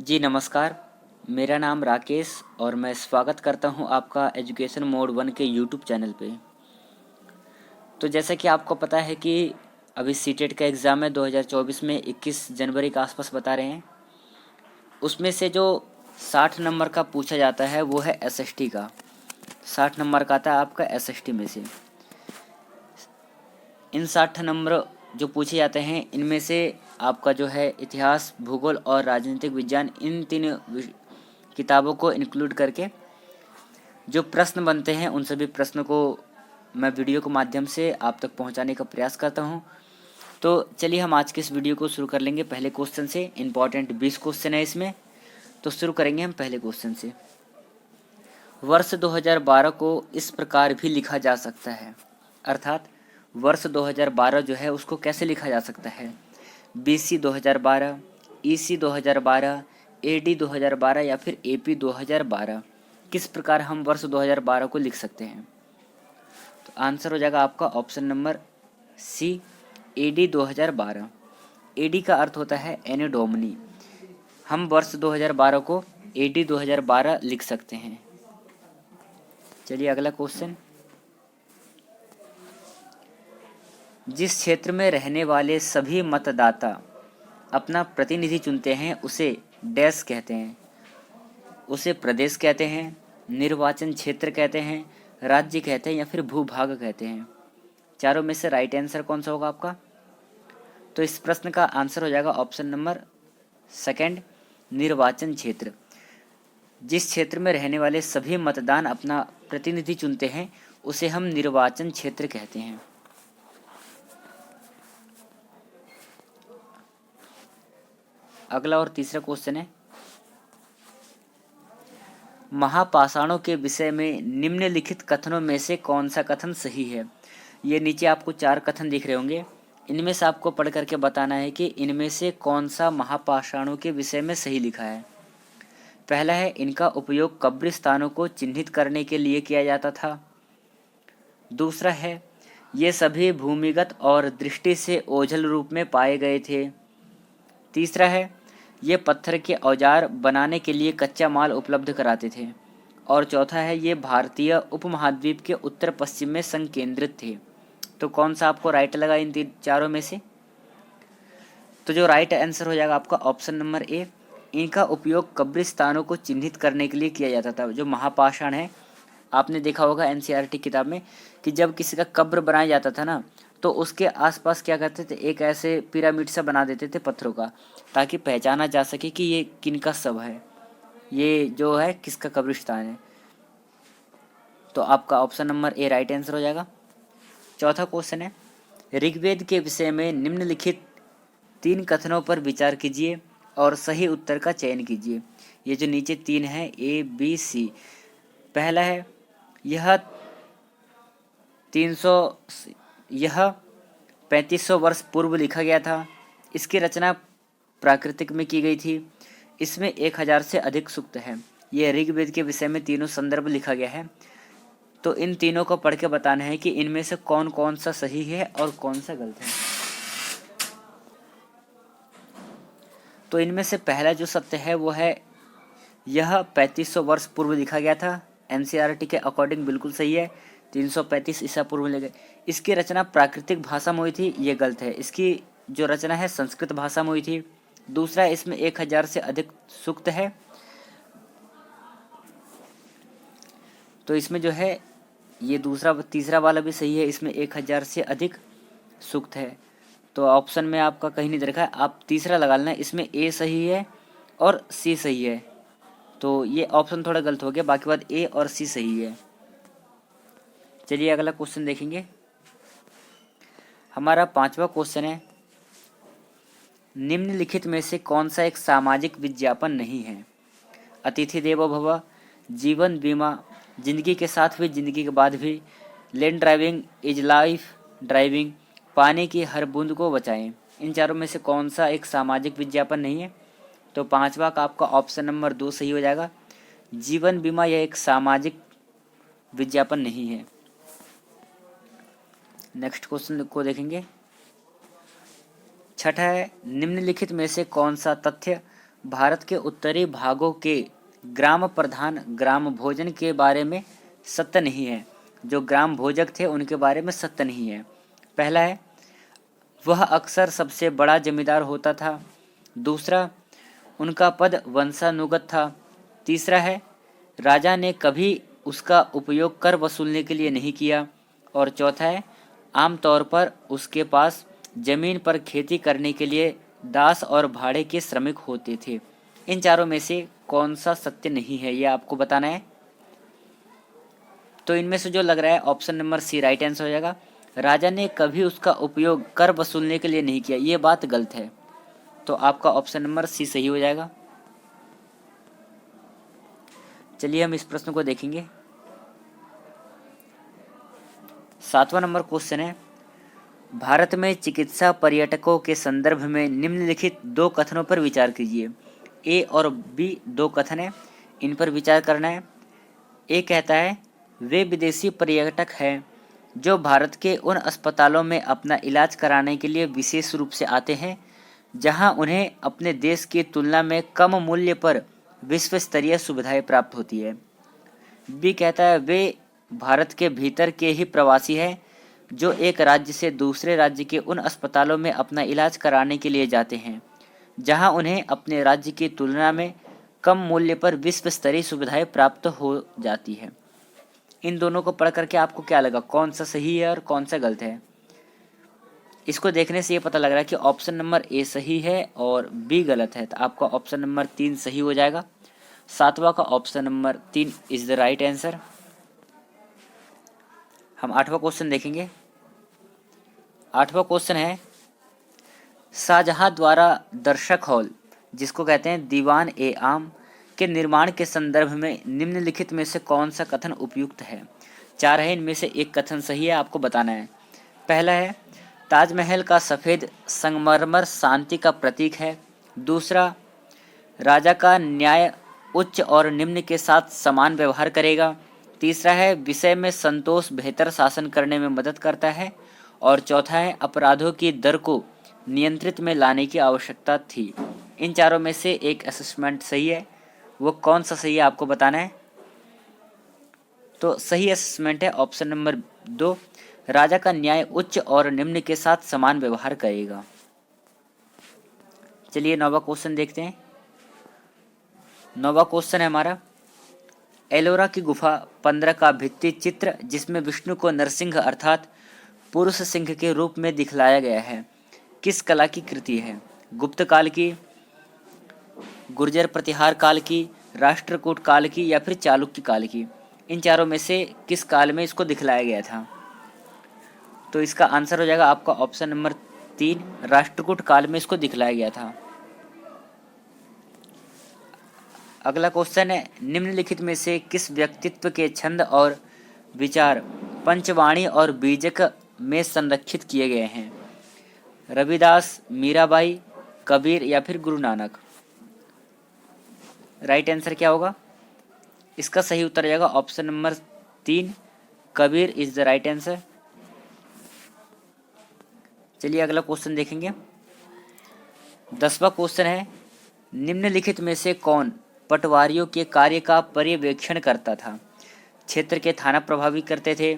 जी नमस्कार। मेरा नाम राकेश और मैं स्वागत करता हूं आपका एजुकेशन मोड 1 के यूट्यूब चैनल पे। तो जैसा कि आपको पता है कि अभी सीटेट का एग्ज़ाम है 2024 में 21 जनवरी के आसपास बता रहे हैं। उसमें से जो 60 नंबर का पूछा जाता है वो है एसएसटी का। 60 नंबर का आता है आपका एसएसटी में से। इन 60 नंबर जो पूछे जाते हैं इनमें से आपका जो है इतिहास, भूगोल और राजनीतिक विज्ञान, इन तीन किताबों को इंक्लूड करके जो प्रश्न बनते हैं उन सभी प्रश्नों को मैं वीडियो के माध्यम से आप तक पहुंचाने का प्रयास करता हूं। तो चलिए हम आज के इस वीडियो को शुरू कर लेंगे पहले क्वेश्चन से। इम्पॉर्टेंट 20 क्वेश्चन है इसमें, तो शुरू करेंगे हम पहले क्वेश्चन से। वर्ष 2012 को इस प्रकार भी लिखा जा सकता है, अर्थात वर्ष 2012 जो है उसको कैसे लिखा जा सकता है। BC 2012, EC 2012, AD 2012 या फिर AP 2012, किस प्रकार हम वर्ष 2012 को लिख सकते हैं। तो आंसर हो जाएगा आपका option number C, AD 2012। AD का अर्थ होता है एनो डोमिनी। हम वर्ष 2012 को AD 2012 लिख सकते हैं। चलिए अगला क्वेश्चन। जिस क्षेत्र में रहने वाले सभी मतदाता अपना प्रतिनिधि चुनते हैं उसे डैश कहते हैं। उसे प्रदेश कहते हैं, निर्वाचन क्षेत्र कहते हैं, राज्य कहते हैं या फिर भूभाग कहते हैं। चारों में से राइट आंसर कौन सा होगा आपका। तो इस प्रश्न का आंसर हो जाएगा ऑप्शन नंबर सेकंड, निर्वाचन क्षेत्र। जिस क्षेत्र में रहने वाले सभी मतदान अपना प्रतिनिधि चुनते हैं उसे हम निर्वाचन क्षेत्र कहते हैं। अगला और तीसरा क्वेश्चन है, महापाषाणों के विषय में निम्नलिखित कथनों में से कौन सा कथन सही है। ये नीचे आपको 4 कथन दिख रहे होंगे, इनमें से आपको पढ़ करके बताना है कि इनमें से कौन सा महापाषाणों के विषय में सही लिखा है। पहला है, इनका उपयोग कब्रिस्तानों को चिन्हित करने के लिए किया जाता था। दूसरा है, ये सभी भूमिगत और दृष्टि से ओझल रूप में पाए गए थे। तीसरा है, ये पत्थर के औजार बनाने के लिए कच्चा माल उपलब्ध कराते थे। और चौथा है, ये भारतीय उपमहाद्वीप के उत्तर पश्चिम में संकेंद्रित थे। तो कौन सा आपको राइट लगा इन चारों में से। तो जो राइट आंसर हो जाएगा आपका ऑप्शन नंबर ए, इनका उपयोग कब्रिस्तानों को चिन्हित करने के लिए किया जाता था। जो महापाषाण है, आपने देखा होगा एनसीईआरटी किताब में कि जब किसी का कब्र बनाया जाता था ना, तो उसके आसपास क्या करते थे, एक ऐसे पिरामिड सा बना देते थे पत्थरों का, ताकि पहचाना जा सके कि ये किनका शव है, ये जो है किसका कब्रिस्तान है। तो आपका option number A right answer हो जाएगा। चौथा क्वेश्चन है, ऋग्वेद के विषय में निम्नलिखित 3 कथनों पर विचार कीजिए और सही उत्तर का चयन कीजिए। ये जो नीचे 3 है, ए बी सी। पहला है, यह 3500 वर्ष पूर्व लिखा गया था। इसकी रचना प्राकृतिक में की गई थी। इसमें 1000 से अधिक सूक्त है। यह ऋग्वेद के विषय में तीनों संदर्भ लिखा गया है। तो इन तीनों को पढ़ के बताना है कि इनमें से कौन कौन सा सही है और कौन सा गलत है। तो इनमें से पहला जो सत्य है वो है, यह 3500 वर्ष पूर्व लिखा गया था। एनसीईआरटी के अकॉर्डिंग बिल्कुल सही है, 335 ईसा पूर्व ले गए। इसकी रचना प्राकृतिक भाषा में हुई थी, ये गलत है। इसकी जो रचना है संस्कृत भाषा में हुई थी। दूसरा, इसमें 1000 से अधिक सूक्त है। तो इसमें जो है ये तीसरा वाला भी सही है, इसमें 1000 से अधिक सूक्त है। तो ऑप्शन में आपका कहीं नहीं दे रखा है, आप तीसरा लगा लेना। इसमें ए सही है और सी सही है। तो ये ऑप्शन थोड़ा गलत हो गया, बाकी बात ए और सी सही है। चलिए अगला क्वेश्चन देखेंगे। हमारा 5वां क्वेश्चन है, निम्नलिखित में से कौन सा एक सामाजिक विज्ञापन नहीं है। अतिथि देवो भव, जीवन बीमा, जिंदगी के साथ भी जिंदगी के बाद भी, लेन ड्राइविंग इज लाइफ ड्राइविंग, पानी की हर बूंद को बचाएं। इन चारों में से कौन सा एक सामाजिक विज्ञापन नहीं है। तो 5वां का आपका ऑप्शन नंबर 2 सही हो जाएगा। जीवन बीमा यह एक सामाजिक विज्ञापन नहीं है। नेक्स्ट क्वेश्चन को देखेंगे। छठा है, निम्नलिखित में से कौन सा तथ्य भारत के उत्तरी भागों के ग्राम प्रधान ग्राम भोजन के बारे में सत्य नहीं है। जो ग्राम भोजक थे उनके बारे में सत्य नहीं है। पहला है, वह अक्सर सबसे बड़ा जमींदार होता था। दूसरा, उनका पद वंशानुगत था। तीसरा है, राजा ने कभी उसका उपयोग कर वसूलने के लिए नहीं किया। और चौथा है, आमतौर पर उसके पास जमीन पर खेती करने के लिए दास और भाड़े के श्रमिक होते थे। इन चारों में से कौन सा सत्य नहीं है, ये आपको बताना है। तो इनमें से जो लग रहा है option number C right answer हो जाएगा। राजा ने कभी उसका उपयोग कर वसूलने के लिए नहीं किया, ये बात गलत है। तो आपका ऑप्शन नंबर सी सही हो जाएगा। चलिए हम इस प्रश्न को देखेंगे। 7वां नंबर क्वेश्चन है, भारत में चिकित्सा पर्यटकों के संदर्भ में निम्नलिखित दो कथनों पर विचार कीजिए। ए और बी दो कथन है, इन पर विचार करना है। ए कहता है, वे विदेशी पर्यटक हैं जो भारत के उन अस्पतालों में अपना इलाज कराने के लिए विशेष रूप से आते हैं जहां उन्हें अपने देश की तुलना में कम मूल्य पर विश्व स्तरीय सुविधाएं प्राप्त होती है। बी कहता है, वे भारत के भीतर के ही प्रवासी हैं जो एक राज्य से दूसरे राज्य के उन अस्पतालों में अपना इलाज कराने के लिए जाते हैं जहां उन्हें अपने राज्य की तुलना में कम मूल्य पर विश्व स्तरीय सुविधाएं प्राप्त हो जाती है। इन दोनों को पढ़ करके आपको क्या लगा, कौन सा सही है और कौन सा गलत है? इसको देखने से ये पता लग रहा है कि ऑप्शन नंबर ए सही है और बी गलत है। तो आपका ऑप्शन नंबर 3 सही हो जाएगा। 7वां का option number 3 is the right answer. हम 8वां क्वेश्चन देखेंगे। 8वां क्वेश्चन है, शाहजहां द्वारा दर्शक हॉल, जिसको कहते हैं दीवान ए आम, के निर्माण के संदर्भ में निम्नलिखित में से कौन सा कथन उपयुक्त है? 4 है, इनमें से एक कथन सही है, आपको बताना है। पहला है, ताजमहल का सफ़ेद संगमरमर शांति का प्रतीक है। दूसरा, राजा का न्याय उच्च और निम्न के साथ समान व्यवहार करेगा। तीसरा है, विषय में संतोष बेहतर शासन करने में मदद करता है। और चौथा है, अपराधों की दर को नियंत्रित में लाने की आवश्यकता थी। इन चारों में से एक असेसमेंट सही है, वो कौन सा सही है आपको बताना है। तो सही असेसमेंट है ऑप्शन नंबर 2, राजा का न्याय उच्च और निम्न के साथ समान व्यवहार करेगा। चलिए 9वां क्वेश्चन देखते हैं। 9वां क्वेश्चन है हमारा, एलोरा की गुफा 15 का भित्ति चित्र जिसमें विष्णु को नरसिंह अर्थात पुरुष सिंह के रूप में दिखलाया गया है, किस कला की कृति है? गुप्त काल की, गुर्जर प्रतिहार काल की, राष्ट्रकूट काल की या फिर चालुक्य काल की? इन चारों में से किस काल में इसको दिखलाया गया था? तो इसका आंसर हो जाएगा आपका ऑप्शन नंबर 3, राष्ट्रकूट काल में इसको दिखलाया गया था। अगला क्वेश्चन है, निम्नलिखित में से किस व्यक्तित्व के छंद और विचार पंचवाणी और बीजक में संरक्षित किए गए हैं? रविदास, मीराबाई, कबीर या फिर गुरु नानक? राइट आंसर क्या होगा? इसका सही उत्तर जाएगा option number 3, Kabir is the right answer. चलिए अगला क्वेश्चन देखेंगे। 10वां क्वेश्चन है, निम्नलिखित में से कौन पटवारियों के कार्य का पर्यवेक्षण करता था? क्षेत्र के थाना प्रभावी करते थे,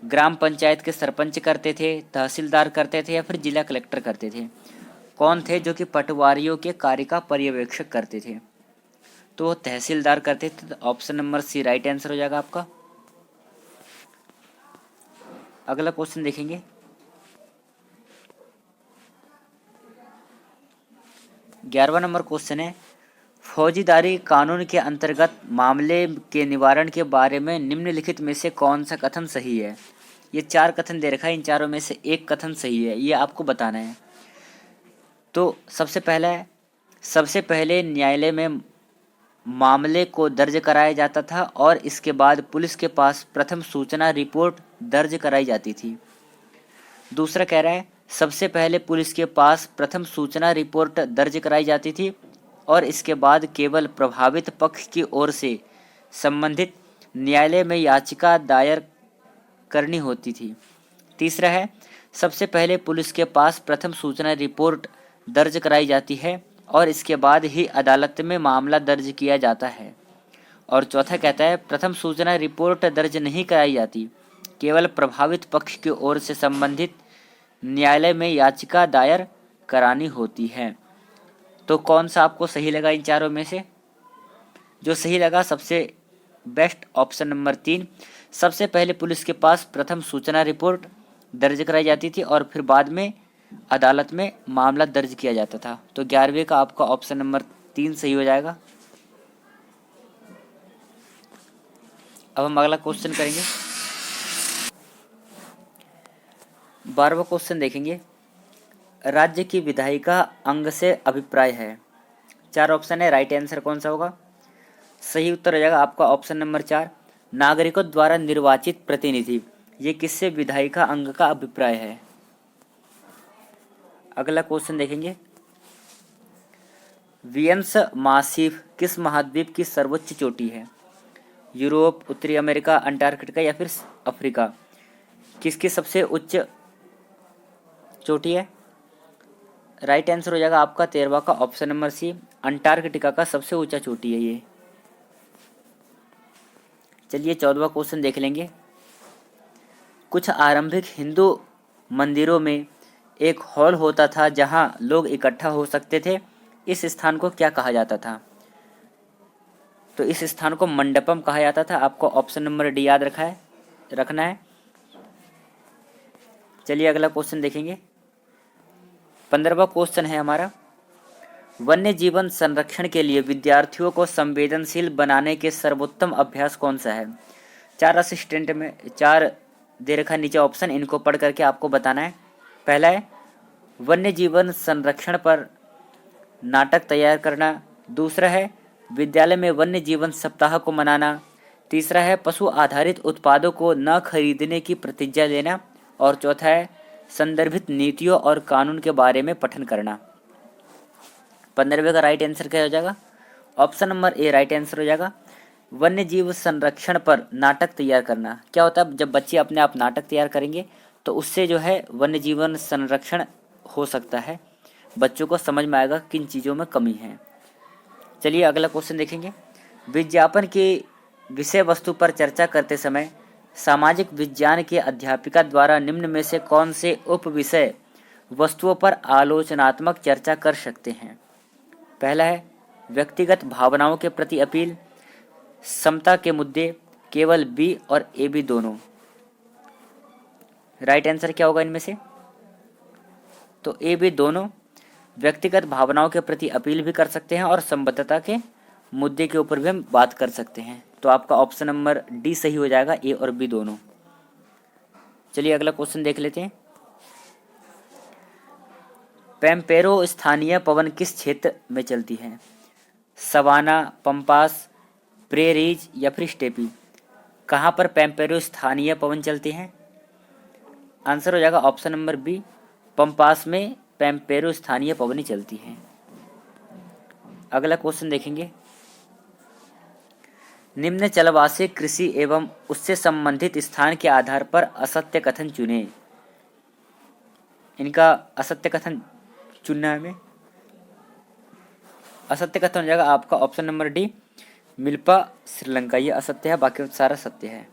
ग्राम पंचायत के सरपंच करते थे, तहसीलदार करते थे या फिर जिला कलेक्टर करते थे? कौन थे जो कि पटवारियों के कार्य का पर्यवेक्षक करते थे? तो वो तहसीलदार करते थे। तो option number C right answer हो जाएगा आपका। अगला क्वेश्चन देखेंगे। 11वां नंबर क्वेश्चन है, फौजीदारी कानून के अंतर्गत मामले के निवारण के बारे में निम्नलिखित में से कौन सा कथन सही है? ये 4 कथन दे रखा है, इन चारों में से एक कथन सही है, ये आपको बताना है। तो सबसे पहला है, सबसे पहले न्यायालय में मामले को दर्ज कराया जाता था और इसके बाद पुलिस के पास प्रथम सूचना रिपोर्ट दर्ज कराई जाती थी। दूसरा कह रहा है, सबसे पहले पुलिस के पास प्रथम सूचना रिपोर्ट दर्ज कराई जाती थी और इसके बाद केवल प्रभावित पक्ष की ओर से संबंधित न्यायालय में याचिका दायर करनी होती थी। तीसरा है, सबसे पहले पुलिस के पास प्रथम सूचना रिपोर्ट दर्ज कराई जाती है और इसके बाद ही अदालत में मामला दर्ज किया जाता है। और चौथा कहता है प्रथम सूचना रिपोर्ट दर्ज नहीं कराई जाती, केवल प्रभावित पक्ष की ओर से संबंधित न्यायालय में याचिका दायर करानी होती है। तो कौन सा आपको सही लगा इन चारों में से? जो सही लगा सबसे बेस्ट ऑप्शन नंबर 3। सबसे पहले पुलिस के पास प्रथम सूचना रिपोर्ट दर्ज कराई जाती थी और फिर बाद में अदालत में मामला दर्ज किया जाता था। तो 11वें का आपका ऑप्शन नंबर 3 सही हो जाएगा। अब हम अगला क्वेश्चन करेंगे। 12वां क्वेश्चन देखेंगे। राज्य की विधायिका अंग से अभिप्राय है। 4 ऑप्शन है, राइट आंसर कौन सा होगा? सही उत्तर हो जाएगा आपका ऑप्शन नंबर 4, नागरिकों द्वारा निर्वाचित प्रतिनिधि। ये किससे विधायिका अंग का अभिप्राय है? अगला क्वेश्चन देखेंगे। वियंस मासिफ किस महाद्वीप की सर्वोच्च चोटी है? यूरोप, उत्तरी अमेरिका, अंटार्कटिका या फिर अफ्रीका? किसकी सबसे उच्च चोटी है? राइट आंसर हो जाएगा आपका 13वां का ऑप्शन नंबर सी, अंटार्कटिका का सबसे ऊंचा चोटी है ये। चलिए 14वां क्वेश्चन देख लेंगे। कुछ आरंभिक हिंदू मंदिरों में एक हॉल होता था जहां लोग इकट्ठा हो सकते थे। इस स्थान को क्या कहा जाता था? तो इस स्थान को मंडपम कहा जाता था। आपको ऑप्शन नंबर डी याद रखना है। चलिए अगला क्वेश्चन देखेंगे। 15वां क्वेश्चन है हमारा, वन्य जीवन संरक्षण के लिए विद्यार्थियों को संवेदनशील बनाने के सर्वोत्तम अभ्यास कौन सा है? 4 असिस्टेंट में 4 दे रखा नीचे ऑप्शन, इनको पढ़ करके आपको बताना है। पहला है वन्य जीवन संरक्षण पर नाटक तैयार करना। दूसरा है विद्यालय में वन्य जीवन सप्ताह को मनाना। तीसरा है पशु आधारित उत्पादों को न खरीदने की प्रतिज्ञा लेना। और चौथा है संदर्भित नीतियों और कानून के बारे में पठन करना। 15वें का राइट आंसर क्या हो जाएगा? Option number A right answer हो जाएगा। वन्य जीव संरक्षण पर नाटक तैयार करना। क्या होता है, जब बच्चे अपने आप नाटक तैयार करेंगे तो उससे जो है वन्य जीवन संरक्षण हो सकता है, बच्चों को समझ में आएगा किन चीज़ों में कमी है। चलिए अगला क्वेश्चन देखेंगे। विज्ञापन की विषय वस्तु पर चर्चा करते समय सामाजिक विज्ञान के अध्यापिका द्वारा निम्न में से कौन से उप विषय वस्तुओं पर आलोचनात्मक चर्चा कर सकते हैं? पहला है व्यक्तिगत भावनाओं के प्रति अपील, समता के मुद्दे, केवल बी और ए बी दोनों। राइट आंसर क्या होगा इनमें से? तो ए बी दोनों। व्यक्तिगत भावनाओं के प्रति अपील भी कर सकते हैं और संबद्धता के मुद्दे के ऊपर भी हम बात कर सकते हैं। तो आपका ऑप्शन नंबर डी सही हो जाएगा, ए और बी दोनों। चलिए अगला क्वेश्चन देख लेते हैं। पैम्पेरो स्थानीय पवन किस क्षेत्र में चलती है? सवाना, पंपास, प्रेरीज या फिर स्टेपी? कहाँ पर पैम्पेरो स्थानीय पवन चलती हैं? आंसर हो जाएगा ऑप्शन नंबर बी, पंपास में पैम्पेरो स्थानीय पवनी चलती हैं। अगला क्वेश्चन देखेंगे। निम्न चलवासी कृषि एवं उससे संबंधित स्थान के आधार पर असत्य कथन चुने। इनका असत्य कथन चुनना है हमें। असत्य कथन हो जाएगा आपका option number D, milpa Sri Lanka. ये असत्य है, बाकी सारा सत्य है।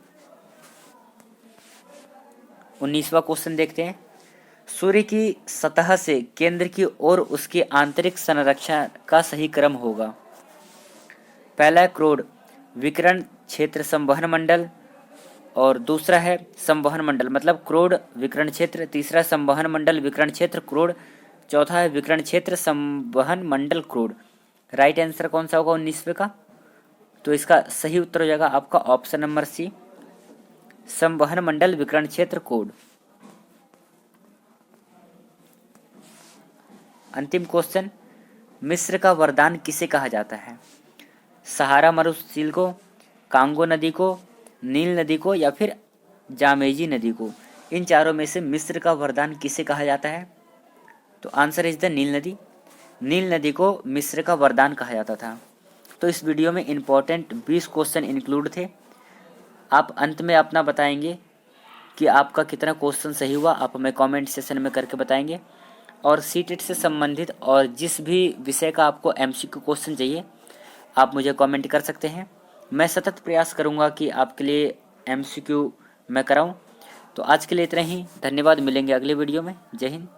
19वां क्वेश्चन देखते हैं। सूर्य की सतह से केंद्र की ओर उसकी आंतरिक संरक्षण का सही क्रम होगा। पहला है क्रोड, विकिरण क्षेत्र संवहन मंडल, और दूसरा है संवहन मंडल मतलब क्रोड विकिरण क्षेत्र, तीसरा संवहन मंडल विकिरण क्षेत्र क्रोड, चौथा है विकिरण क्षेत्र संवहन मंडल क्रोड। राइट आंसर कौन सा होगा 19वें का? तो इसका सही उत्तर हो जाएगा आपका ऑप्शन नंबर सी, संवहन मंडल विकिरण क्षेत्र कोड। अंतिम क्वेश्चन, मिस्र का वरदान किसे कहा जाता है? सहारा मरुस्थल को, कांगो नदी को, नील नदी को या फिर जामेजी नदी को? इन चारों में से मिस्र का वरदान किसे कहा जाता है? तो आंसर इज द नील नदी। नील नदी को मिस्र का वरदान कहा जाता था। तो इस वीडियो में इम्पोर्टेंट 20 क्वेश्चन इंक्लूड थे। आप अंत में अपना बताएंगे कि आपका कितना क्वेश्चन सही हुआ, आप हमें कमेंट सेशन में करके बताएंगे। और सीटेट से संबंधित और जिस भी विषय का आपको MCQ क्वेश्चन चाहिए आप मुझे कमेंट कर सकते हैं। मैं सतत प्रयास करूंगा कि आपके लिए MCQ मैं कराऊं। तो आज के लिए इतना ही, धन्यवाद। मिलेंगे अगले वीडियो में। जय हिंद।